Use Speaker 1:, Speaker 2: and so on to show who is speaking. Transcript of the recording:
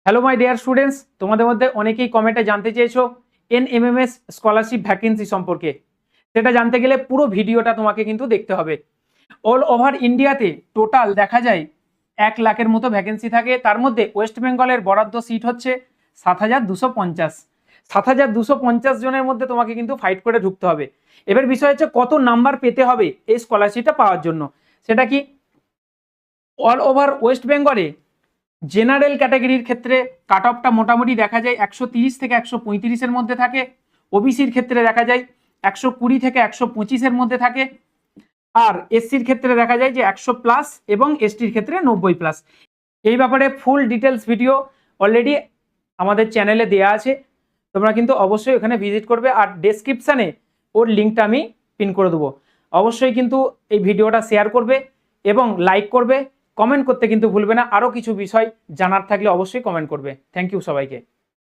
Speaker 1: Hello my dear students, তোমাদের মধ্যে অনেকেই কমেন্টে জানতে চেয়েছো এনএমএমএস স্কলারশিপ ভ্যাকেন্সি সম্পর্কে। সেটা জানতে গেলে পুরো ভিডিওটা তোমাকে কিন্তু দেখতে হবে। অল ওভার ইন্ডিয়াতে টোটাল দেখা যায় 1 লাখের মতো ভ্যাকেন্সি থাকে। তার মধ্যে ওয়েস্ট বেঙ্গলের বরাদ্দ সিট হচ্ছে 7,250। 7,250 জনের মধ্যে তোমাকে কিন্তু ফাইট করে ঢুকতে হবে। এবার বিষয় হচ্ছে কত নাম্বার পেতে হবে এই স্কলারশিপটা পাওয়ার জন্য। সেটা কি, অল ওভার ওয়েস্ট বেঙ্গলে জেনারেল ক্যাটাগরির ক্ষেত্রে কাট অফটা মোটামুটি দেখা যায় 130 থেকে 135-এর মধ্যে থাকে। ওবিসির ক্ষেত্রে দেখা যায় 120 থেকে 125-এর মধ্যে থাকে। আর এসসির ক্ষেত্রে দেখা যায় যে 100+ এবং এসটির ক্ষেত্রে 90+। এই ব্যাপারে ফুল ডিটেলস ভিডিও অলরেডি আমাদের চ্যানেলে দেওয়া আছে, তোমরা কিন্তু অবশ্যই ওখানে ভিজিট করবে। আর ডেসক্রিপশানে ওর লিঙ্কটা আমি পিন করে দেবো। অবশ্যই কিন্তু এই ভিডিওটা শেয়ার করবে এবং লাইক করবে, কমেন্ট করতে কিন্তু ভুলবে না। আরও কিছু বিষয় জানার থাকলে অবশ্যই কমেন্ট করবে। থ্যাংক ইউ সবাইকে।